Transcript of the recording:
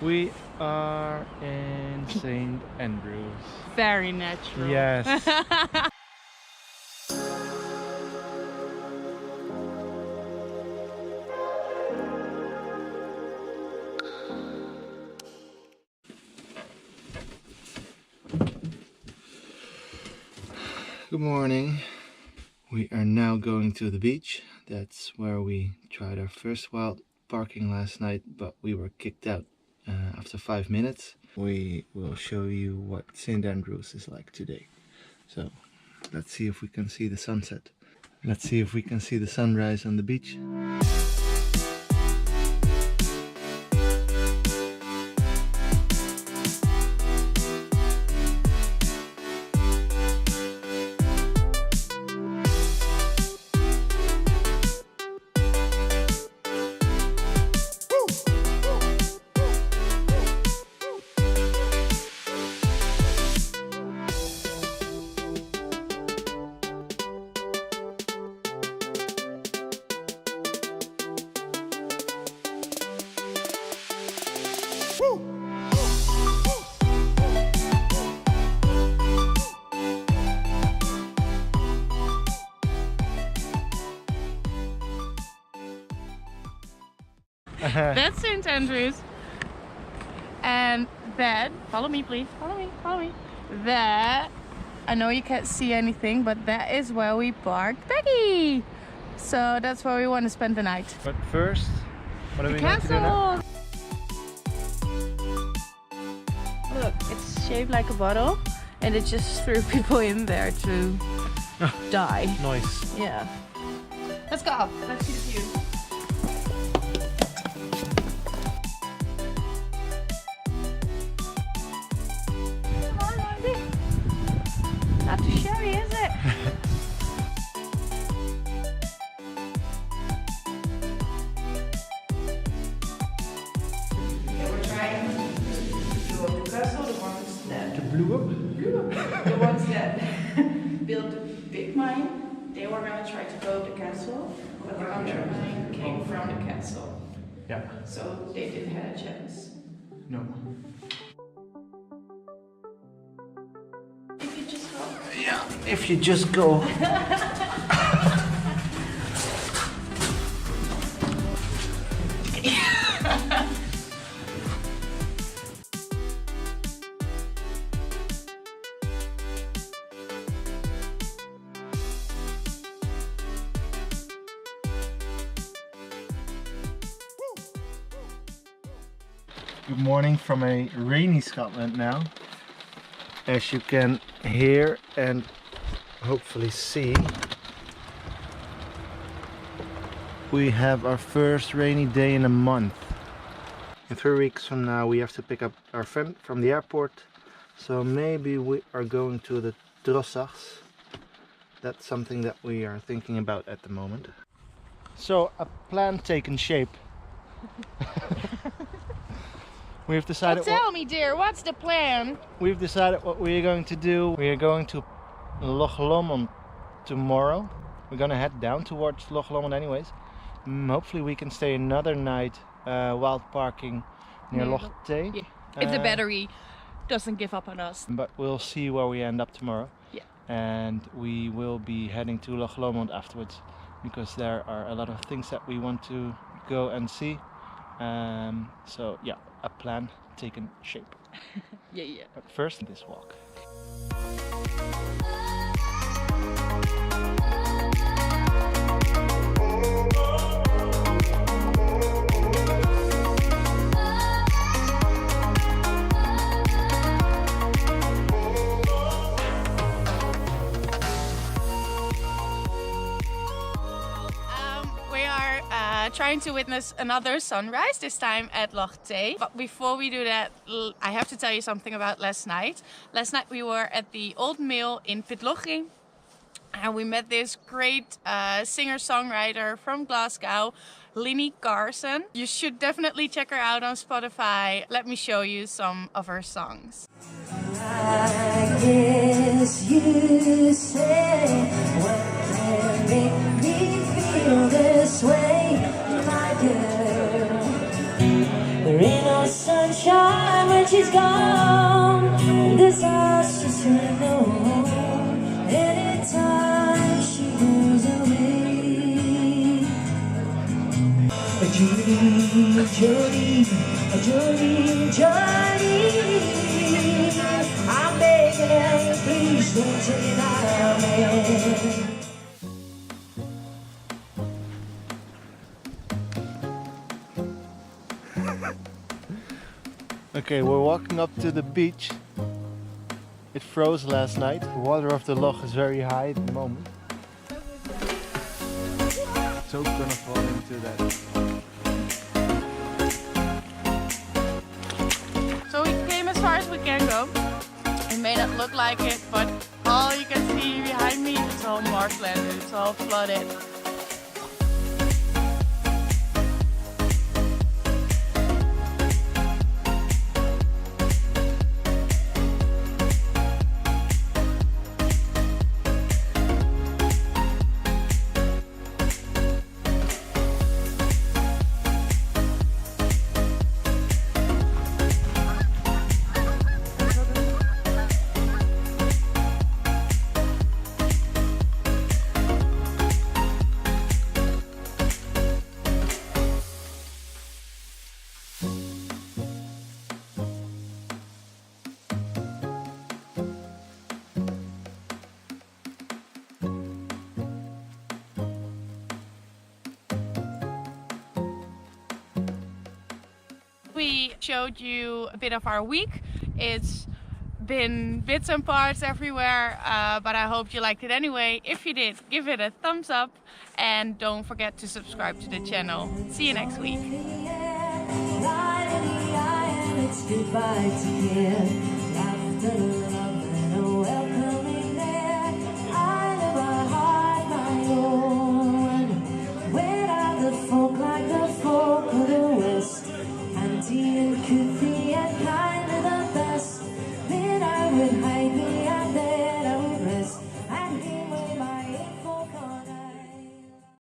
We are in St. Andrews. Very natural. Yes. Good morning. We are now going to the beach. That's where we tried our first wild parking last night, but we were kicked out after 5 minutes. We will show you what St. Andrews is like today. So let's see if we can see the sunset. Let's see if we can see the sunrise on the beach. That's St. Andrews. And that, follow me please, follow me. That, I know you can't see anything, but that is where we parked Peggy. So that's where we want to spend the night. But first, what are we going to do now? Look, it's shaped like a bottle and it just threw people in there to die. Nice. Yeah. Let's go. Let's see the view. Not too shabby, is it? We're trying to blow up the castle, the ones that the ones that built the big mine, they were gonna try to blow up the castle, but the other mine came from the castle. Yeah. So they didn't have a chance. No. Yeah, if you just go. Good morning from a rainy Scotland now. As you can hear and hopefully see, we have our first rainy day in a month. In 3 weeks from now we have to pick up our friend from the airport, so maybe we are going to the Dutchies. That's something that we are thinking about at the moment. So a plan taken shape. We've decided. Well, tell me, dear, what's the plan? We've decided what we are going to do. We are going to Loch Lomond tomorrow. We're gonna head down towards Loch Lomond anyways. Hopefully we can stay another night wild parking near Loch Tay. Yeah. If the battery doesn't give up on us. But we'll see where we end up tomorrow. Yeah. And we will be heading to Loch Lomond afterwards, because there are a lot of things that we want to go and see. So yeah, a plan taken shape. Yeah. But first, this walk. Trying to witness another sunrise, this time at Loch Tay. But before we do that, I have to tell you something about last night. Last night we were at the old mill in Pitlochry and we met this great singer-songwriter from Glasgow, Lynnie Carson. You should definitely check her out on Spotify. Let me show you some of her songs. I guess you say what can make me feel this way, my girl. There ain't no sunshine when she's gone. This house just turned home anytime she goes away. A journey, journey, a journey, journey. I'm begging, please don't take it out of me. Okay, we're walking up to the beach. It froze last night. The water of the loch is very high at the moment. So it's gonna fall into that. So we came as far as we can go. It may not look like it, but all you can see behind me, it's all marshland, it's all flooded. We showed you a bit of our week. It's been bits and parts everywhere, but I hope you liked it anyway. If you did, give it a thumbs up and don't forget to subscribe to the channel. See you next week. And kind of the best, then I would